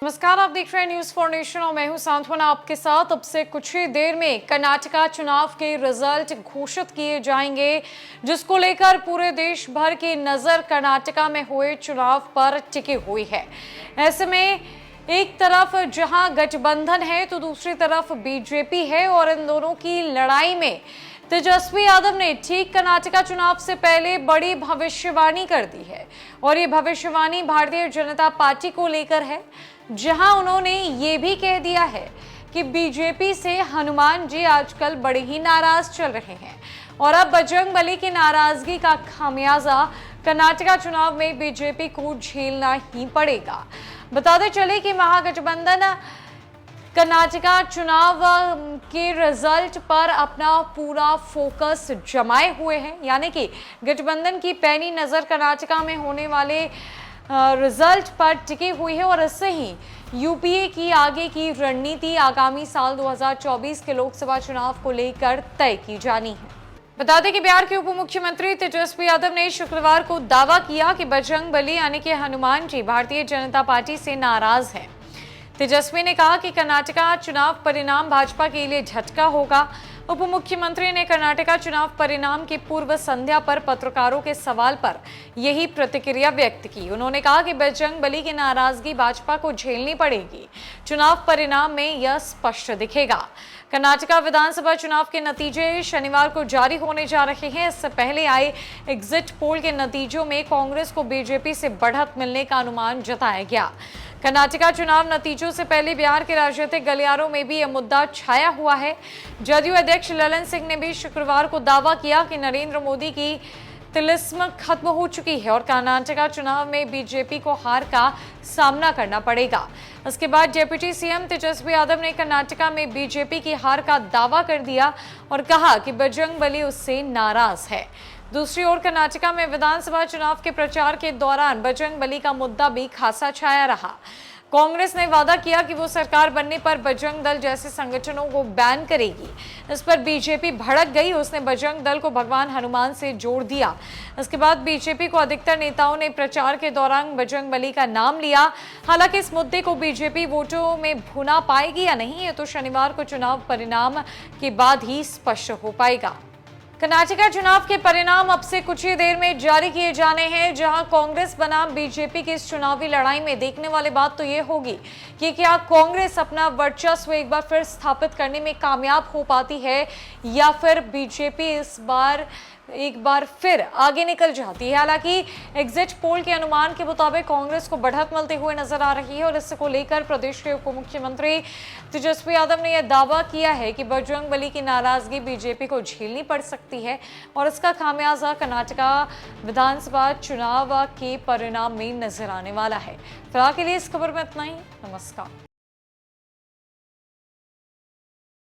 नमस्कार, आप देख रहे हैं न्यूज फॉर नेशन और मैं हूं सांत्वना आपके साथ। अब से कुछ ही देर में कर्नाटका चुनाव के रिजल्ट घोषित किए जाएंगे, जिसको लेकर पूरे देश भर की नजर कर्नाटका में हुए चुनाव पर टिकी हुई है। ऐसे में एक तरफ जहां गठबंधन है तो दूसरी तरफ बीजेपी है और इन दोनों की लड़ाई में तेजस्वी यादव ने ठीक कर्नाटका चुनाव से पहले बड़ी भविष्यवाणी कर दी है और ये भविष्यवाणी भारतीय जनता पार्टी को लेकर है, जहां उन्होंने ये भी कह दिया है कि बीजेपी से हनुमान जी आजकल बड़े ही नाराज चल रहे हैं और अब बजरंगबली की नाराजगी का खामियाजा कर्नाटका चुनाव में बीजेपी को झेलना ही पड़ेगा। बताते चले कि महागठबंधन कर्नाटका चुनाव के रिजल्ट पर अपना पूरा फोकस जमाए हुए हैं, यानी कि गठबंधन की पैनी नजर कर्नाटका में होने वाले रिजल्ट पर टिकी हुई है और इससे ही यूपीए की आगे की रणनीति आगामी साल 2024 के लोकसभा चुनाव को लेकर तय की जानी है। बता दें कि बिहार के उप मुख्यमंत्री तेजस्वी यादव ने शुक्रवार को दावा किया कि बजरंगबली यानी कि हनुमान जी भारतीय जनता पार्टी से नाराज हैं। तेजस्वी ने कहा कि कर्नाटका चुनाव परिणाम भाजपा के लिए झटका होगा। उप मुख्यमंत्री ने कर्नाटका चुनाव परिणाम की पूर्व संध्या पर पत्रकारों के सवाल पर यही प्रतिक्रिया व्यक्त की। उन्होंने कहा कि बजरंगबली की नाराजगी भाजपा को झेलनी पड़ेगी। चुनाव परिणाम में यह स्पष्ट दिखेगा। कर्नाटका विधानसभा चुनाव के नतीजे शनिवार को जारी होने जा रहे हैं। इससे पहले आए एग्जिट पोल के नतीजों में कांग्रेस को बीजेपी से बढ़त मिलने का अनुमान जताया गया। कर्नाटका चुनाव नतीजों से पहले बिहार के राजनीतिक गलियारों में भी यह मुद्दा छाया हुआ है। जदयू अध्यक्ष ललन सिंह ने भी शुक्रवार को दावा किया कि नरेंद्र मोदी की तिलिस्म खत्म हो चुकी है और कर्नाटका चुनाव में बीजेपी को हार का सामना करना पड़ेगा। इसके बाद डिप्टी सीएम तेजस्वी यादव ने कर्नाटका में बीजेपी की हार का दावा कर दिया और कहा कि बजरंगबली उससे नाराज है। दूसरी ओर कर्नाटका में विधानसभा चुनाव के प्रचार के दौरान बजरंगबली का मुद्दा भी खासा छाया रहा। कांग्रेस ने वादा किया कि वो सरकार बनने पर बजरंग दल जैसे संगठनों को बैन करेगी। इस पर बीजेपी भड़क गई। उसने बजरंग दल को भगवान हनुमान से जोड़ दिया। इसके बाद बीजेपी को अधिकतर नेताओं ने प्रचार के दौरान बजरंगबली का नाम लिया। हालांकि इस मुद्दे को बीजेपी वोटों में भुना पाएगी या नहीं, ये तो शनिवार को चुनाव परिणाम के बाद ही स्पष्ट हो पाएगा। कर्नाटका चुनाव के परिणाम अब से कुछ ही देर में जारी किए जाने हैं, जहां कांग्रेस बनाम बीजेपी की इस चुनावी लड़ाई में देखने वाली बात तो ये होगी कि क्या कांग्रेस अपना वर्चस्व एक बार फिर स्थापित करने में कामयाब हो पाती है या फिर बीजेपी इस बार एक बार फिर आगे निकल जाती है। हालांकि एग्जिट पोल के अनुमान के मुताबिक कांग्रेस को बढ़त मिलते हुए नजर आ रही है और इसको लेकर प्रदेश के उप मुख्यमंत्री तेजस्वी यादव ने यह दावा किया है कि बजरंगबली की नाराजगी बीजेपी को झेलनी पड़ सकती है और इसका खामियाजा कर्नाटका विधानसभा चुनाव के परिणाम में नजर आने वाला है। फिलहाल के लिए इस खबर में इतना ही। नमस्कार।